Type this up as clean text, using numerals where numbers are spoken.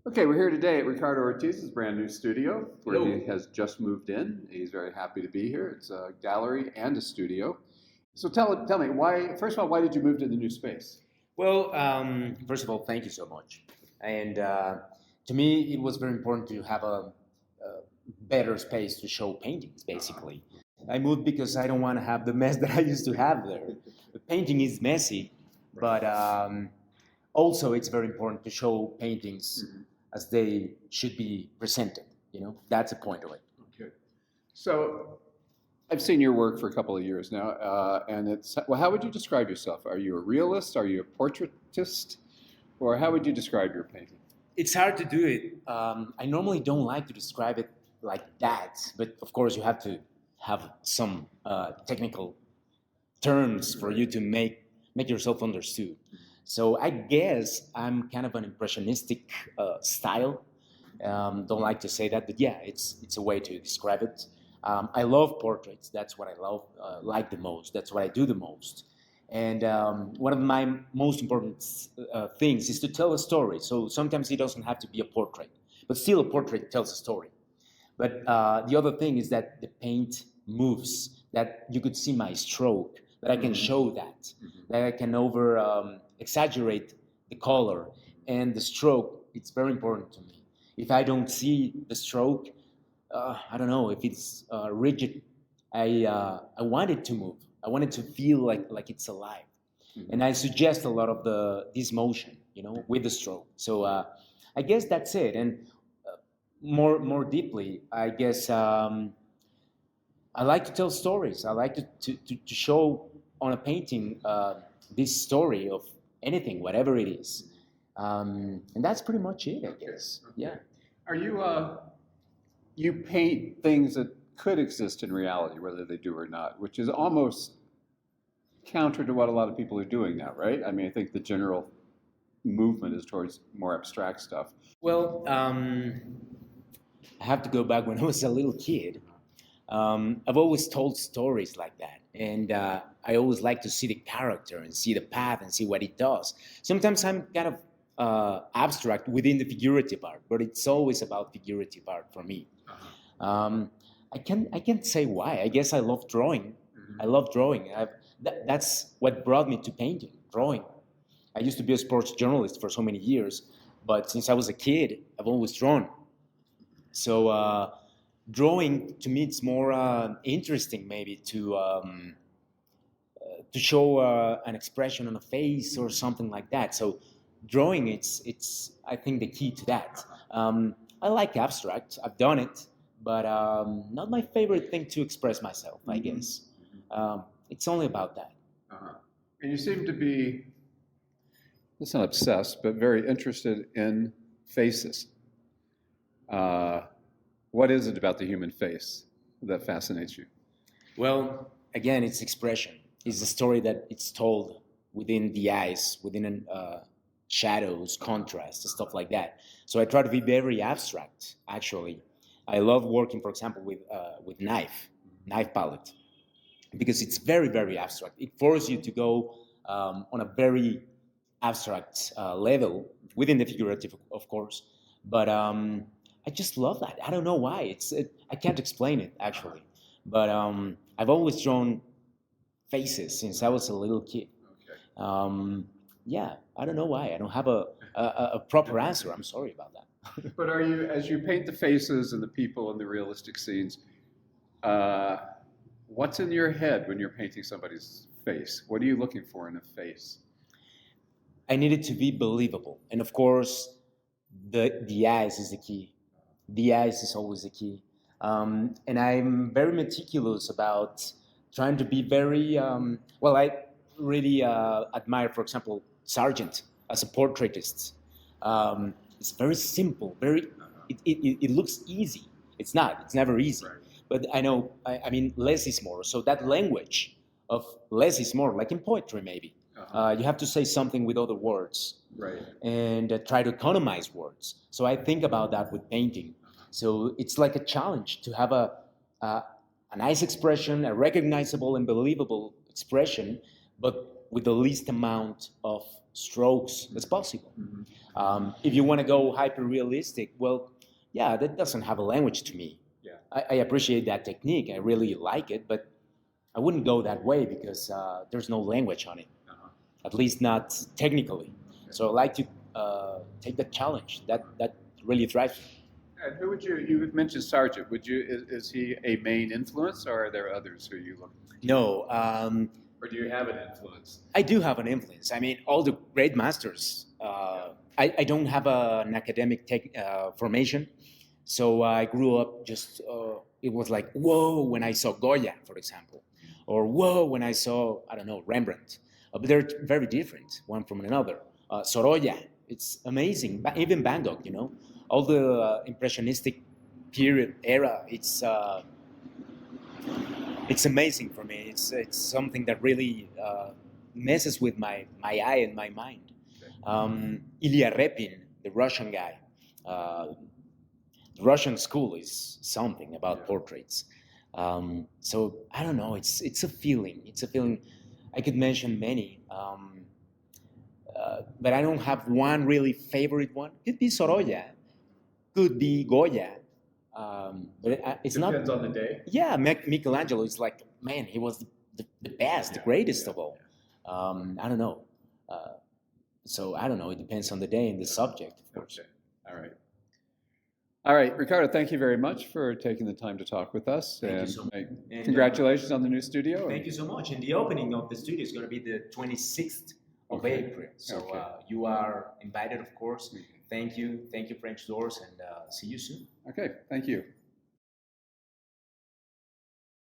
Okay, we're here today at Ricardo Ortiz's brand new studio where Hello. he has just moved in. He's very happy to be here. It's a gallery and a studio. So tell me, why, first of all, why did you move to the new space? Well, first of all, thank you so much. And to me, it was very important to have a better space to show paintings, basically. I moved because I don't want to have the mess that I used to have there. The painting is messy, but also it's very important to show paintings as they should be presented. That's the point of it. Okay. So I've seen your work for a couple of years now, and well, how would you describe yourself? Are you a realist? Are you a portraitist? Or how would you describe your painting? It's hard to do it. I normally don't like to describe it like that, but of course you have to have some technical terms for you to make yourself understood. So I guess I'm kind of an impressionistic style. Don't like to say that, but yeah, it's a way to describe it. I love portraits. That's what I love, like the most. That's what I do the most. And one of my most important things is to tell a story. So sometimes it doesn't have to be a portrait, but still a portrait tells a story. But the other thing is that the paint moves, that you could see my stroke, that I can show that I can over exaggerate the color. And the stroke, it's very important to me. If I don't see the stroke, I don't know, if it's rigid, I want it to move. I want it to feel like it's alive. And I suggest a lot of this motion, with the stroke. So I guess that's it. And more deeply, I guess I like to tell stories. I like to show on a painting this story of anything, whatever it is. And that's pretty much it, I guess. Yeah. Are you paint things that could exist in reality, whether they do or not, which is almost counter to what a lot of people are doing now, right? I mean, I think the general movement is towards more abstract stuff. Well, I have to go back when I was a little kid. I've always told stories like that, and I always like to see the character and see the path and see what it does. Sometimes I'm kind of abstract within the figurative art, but it's always about figurative art for me. I can't say why. I guess I love drawing. I love drawing. That's what brought me to painting, drawing. I used to be a sports journalist for so many years, but since I was a kid, I've always drawn. So drawing to me, it's more interesting maybe to show an expression on a face or something like that. So drawing, it's I think the key to that. I like abstract. I've done it, but not my favorite thing to express myself, I guess. It's only about that. Uh-huh. And you seem to be, it's not obsessed, but very interested in faces. What is it about the human face that fascinates you? Well, again, it's expression. It's a story that it's told within the eyes, within shadows, contrast, stuff like that. So I try to be very abstract. Actually, I love working, for example, with knife palette, because it's very abstract. It forces you to go on a very abstract level within the figurative, of course. But I just love that. I don't know why. I can't explain it actually. But I've always drawn faces since I was a little kid. Okay. Yeah, I don't know why. I don't have a proper answer. I'm sorry about that. But as you paint the faces and the people and the realistic scenes, what's in your head when you're painting somebody's face? What are you looking for in a face? I need it to be believable, and of course, the eyes is the key. The eyes is always the key. And I'm very meticulous about trying to be very, well, I really admire, for example, Sargent as a portraitist. It's very simple, it looks easy. It's not, it's never easy. Right. But I know, I mean, less is more. So that language of less is more, like in poetry maybe. You have to say something with other words. Right. And try to economize words. So I think about that with painting. So it's like a challenge to have a nice expression, a recognizable and believable expression, but with the least amount of strokes as possible. If you want to go hyper realistic, well, yeah, that doesn't have a language to me. Yeah. I appreciate that technique. I really like it, but I wouldn't go that way because there's no language on it, at least not technically. So I like to take that challenge. That really drives me. And who would you mentioned Sargent? Is he a main influence, or are there others who you look? No, Or do you have an influence? I do have an influence. I mean, all the great masters. I don't have an academic formation, so I grew up just. It was like whoa when I saw Goya, for example, or whoa when I saw I don't know Rembrandt. But they're very different one from another. Sorolla, it's amazing. Even Van Gogh, you know, all the impressionistic period era. It's amazing for me. It's something that really messes with my eye and my mind. Ilya Repin, the Russian guy, the Russian school is something about portraits. So I don't know. It's a feeling. It's a feeling. I could mention many, but I don't have one really favorite one. Could be Sorolla, could be Goya. But it's not. Depends on the day. Yeah, Michelangelo is like, man, he was the best, the greatest of all. I don't know. So I don't know. It depends on the day and the subject, of course. Okay. All right. All right, Ricardo, thank you very much for taking the time to talk with us. Thank you so much. And, congratulations on the new studio. Thank you so much. And the opening of the studio is going to be the 26th of April. So you are invited, of course. Thank you. Thank you, French Doors, and see you soon. Okay, thank you.